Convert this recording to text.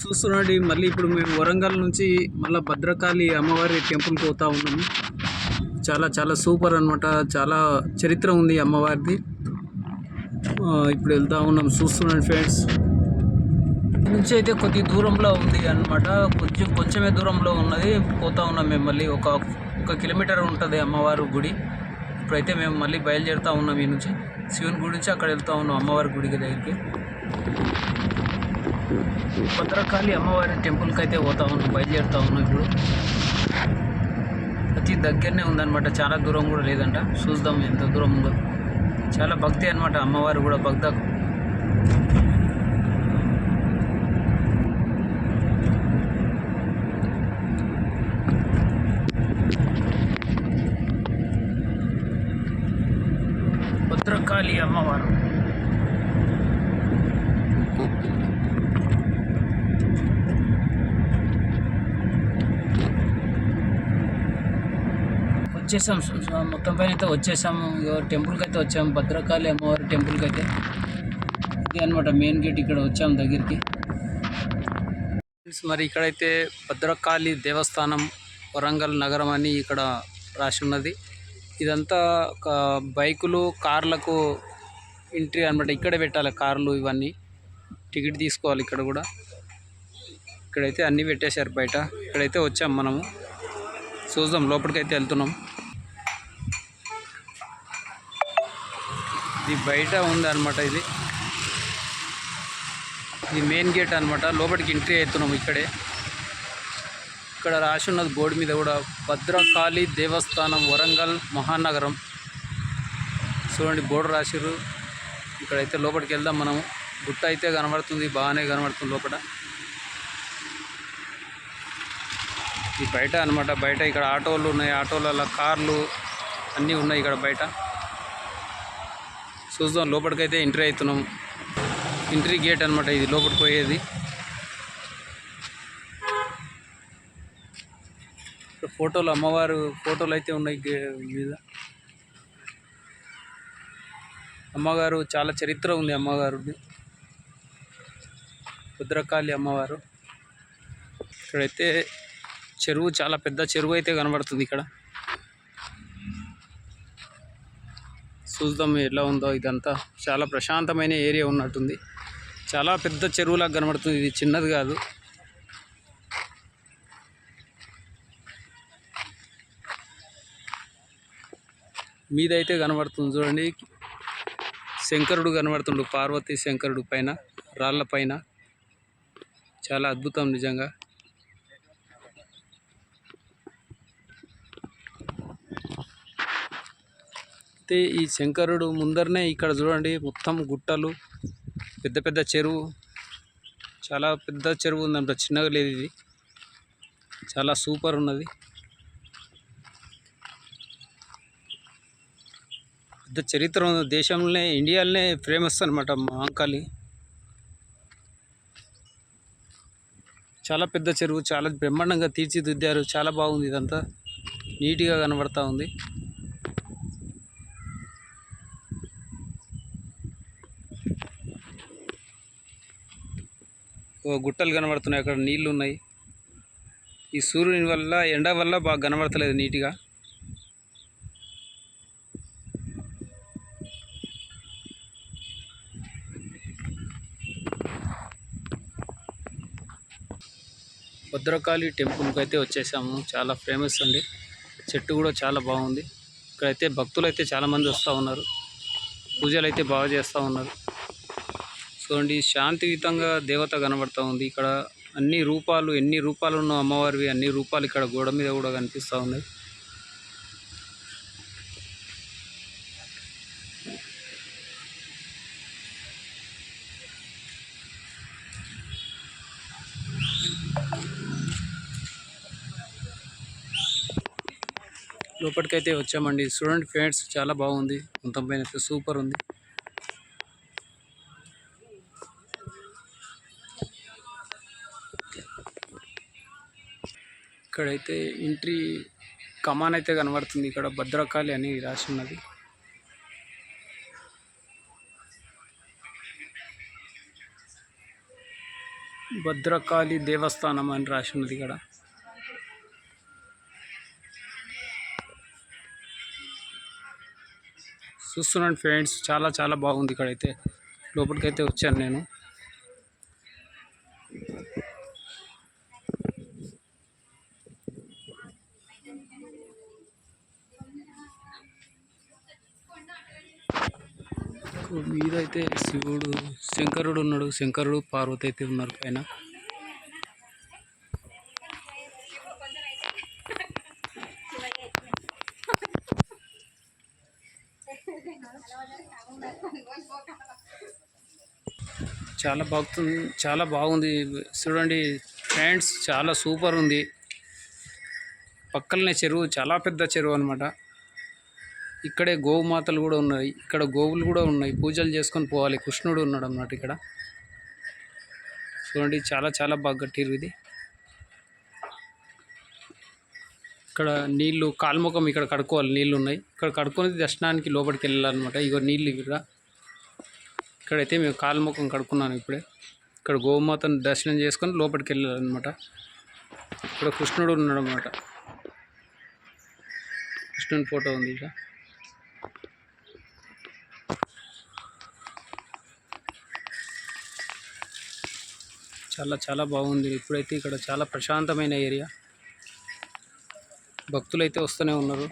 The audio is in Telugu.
చూస్తున్నాండి మళ్ళీ ఇప్పుడు మేము వరంగల్ నుంచి మళ్ళీ భద్రకాళి అమ్మవారి టెంపుల్కి పోతా ఉన్నాము. చాలా చాలా సూపర్ అనమాట. చాలా చరిత్ర ఉంది అమ్మవారిది. ఇప్పుడు వెళ్తా ఉన్నాం. చూస్తున్నాండి ఫ్రెండ్స్, నుంచి అయితే కొద్ది దూరంలో ఉంది అనమాట. కొంచెమే దూరంలో ఉన్నది. పోతా ఉన్నాం మేము. మళ్ళీ ఒక కిలోమీటర్ ఉంటుంది అమ్మవారి గుడి. ఇప్పుడైతే మేము మళ్ళీ బయలుదేరుతూ ఉన్నాం. ఈ నుంచి శివుని గుడి నుంచి అక్కడ వెళ్తూ ఉన్నాం అమ్మవారి గుడికి దగ్గరికి. భద్రకాళి అమ్మవారి టెంపుల్కి అయితే పోతా ఉన్నాం, బయలుదేరుతా ఉన్నాం. ఇప్పుడు అతి దగ్గరనే ఉందన్నమాట, చాలా దూరం కూడా లేదంట. చూద్దాం ఎంత దూరం ఉందో. చాలా భక్తి అనమాట అమ్మవారు కూడా. భద్రకాళి అమ్మవారు వచ్చేసాం. మొత్తం పైన అయితే వచ్చేసాము. టెంపుల్కి అయితే వచ్చాము, భద్రకాళి అమ్మవారి టెంపుల్కి అయితే. ఇది అనమాట మెయిన్ గేట్. ఇక్కడ వచ్చాము దగ్గరికి. మరి ఇక్కడైతే భద్రకాళి దేవస్థానం వరంగల్ నగరం అని ఇక్కడ రాసి ఉన్నది. ఇదంతా ఒక బైకులు కార్లకు ఎంట్రీ అనమాట. ఇక్కడే పెట్టాలి కార్లు, ఇవన్నీ టికెట్ తీసుకోవాలి. ఇక్కడ కూడా ఇక్కడైతే అన్నీ పెట్టేశారు బయట. ఇక్కడైతే వచ్చాము మనము. చూద్దాం, లోపలికైతే వెళ్తున్నాం. ఇది బయట ఉంది అనమాట. ఇది మెయిన్ గేట్ అనమాట. లోపలికి ఎంట్రీ అవుతున్నాం. ఇక్కడ రాసి ఉన్నది బోర్డు మీద కూడా, భద్రకాళి దేవస్థానం వరంగల్ మహానగరం. చూడండి, బోర్డు రాసిర్రు. ఇక్కడైతే లోపలికి వెళ్దాం మనము. గుట్ట అయితే కనబడుతుంది, బాగానే కనబడుతుంది లోపల. ఇది బయట అనమాట. బయట ఇక్కడ ఆటోలు ఉన్నాయి, ఆటోలలో కార్లు అన్నీ ఉన్నాయి ఇక్కడ బయట. చూద్దాం, లోపలికైతే ఎంట్రీ అవుతున్నాం. ఎంట్రీ గేట్ అనమాట ఇది, లోపలికి పోయేది. ఫోటోలు, అమ్మవారు ఫోటోలు అయితే ఉన్నాయి మీద. అమ్మగారు చాలా చరిత్ర ఉంది అమ్మగారుది, భద్రకాళి అమ్మవారు. ఇక్కడైతే చెరువు, చాలా పెద్ద చెరువు అయితే కనబడుతుంది ఇక్కడ. చూద్దాం ఎలా ఉందో. ఇదంతా చాలా ప్రశాంతమైన ఏరియా ఉన్నట్టుంది. చాలా పెద్ద చెరువులాగా కనబడుతుంది. ఇది చిన్నది కాదు. మీదైతే కనబడుతుంది చూడండి, శంకరుడు కనబడుతుండు. పార్వతీ శంకరుడు పైన, రాళ్ళ పైన. చాలా అద్భుతం నిజంగా. అయితే ఈ శంకరుడు ముందరనే ఇక్కడ చూడండి, మొత్తం గుట్టలు, పెద్ద పెద్ద చెరువు. చాలా పెద్ద చెరువు ఉందంట, చిన్నగా లేదు ఇది. చాలా సూపర్ ఉన్నది. పెద్ద చరిత్ర ఉంది. దేశంలోనే, ఇండియాలోనే ఫేమస్ అనమాట మహంకాళి. చాలా పెద్ద చెరువు, చాలా బ్రహ్మాండంగా తీర్చిదిద్దారు. చాలా బాగుంది. ఇదంతా నీట్గా కనబడతా ఉంది. గుట్టలు కనబడుతున్నాయి, అక్కడ నీళ్లు ఉన్నాయి. ఈ సూర్యుని వల్ల, ఎండ వల్ల బాగా కనబడతలేదు నీట్గా. భద్రకాళి టెంపుల్కి అయితే వచ్చేసాము. చాలా ఫేమస్ అండి. చెట్టు కూడా చాలా బాగుంది. ఇక్కడైతే భక్తులు అయితే చాలామంది వస్తూ ఉన్నారు. పూజలు అయితే బాగా చేస్తూ ఉన్నారు. చూడండి, శాంతియుతంగా దేవత కనబడుతూ ఉంది. ఇక్కడ అన్ని రూపాలు, ఎన్ని రూపాలు ఉన్న అమ్మవారివి అన్ని రూపాలు ఇక్కడ గోడ మీద కూడా కనిపిస్తూ ఉన్నాయి. లోపలికైతే వచ్చామండి. చూడండి ఫ్రెండ్స్, చాలా బాగుంది. మొత్తం పైన అయితే సూపర్ ఉంది. ఇక్కడైతే ఎంట్రీ కమాన్ అయితే కనబడుతుంది. ఇక్కడ భద్రకాళి అని రాసి ఉన్నది. భద్రకాళి దేవస్థానం అని రాసి ఉన్నది ఇక్కడ. చూస్తున్నాను ఫ్రెండ్స్, చాలా చాలా బాగుంది. ఇక్కడైతే లోపలికైతే వచ్చాను నేను. మీద అయితే శివుడు, శంకరుడు ఉన్నాడు. శంకరుడు పార్వతి అయితే ఉన్నారు పైన. చాలా బాగుంది చూడండి ఫ్రెండ్స్, చాలా సూపర్ ఉంది. పక్కనే చెరువు, చాలా పెద్ద చెరువు అనమాట. ఇక్కడే గోమాతలు కూడా ఉన్నాయి. ఇక్కడ గోవులు కూడా ఉన్నాయి, పూజలు చేసుకొని పోవాలి. కృష్ణుడు ఉన్నాడు అన్నమాట ఇక్కడ. చూడండి చాలా చాలా బాగా కట్టిరు ఇది. ఇక్కడ నీళ్లు, కాల్ముఖం ఇక్కడ కడుక్కోవాలి, నీళ్ళు ఉన్నాయి. ఇక్కడ కడుక్కొని దర్శనానికి లోపలికి వెళ్ళాలన్నమాట. ఇగో నీళ్ళు ఇక్కడ. ఇక్కడైతే మేము కాల్ముఖం కడుక్కున్నాను ఇప్పుడే. ఇక్కడ గోమాతను దర్శనం చేసుకొని లోపలికి వెళ్ళాలన్నమాట. ఇక్కడ కృష్ణుడు ఉన్నాడు అన్నమాట. కృష్ణుని ఫోటో ఉంది ఇక్కడ. చాలా చాలా బాగుంది. ఇప్పుడైతే ఇక్కడ చాలా ప్రశాంతమైన ఏరియా. భక్తులు అయితే వస్తూనే ఉన్నారు.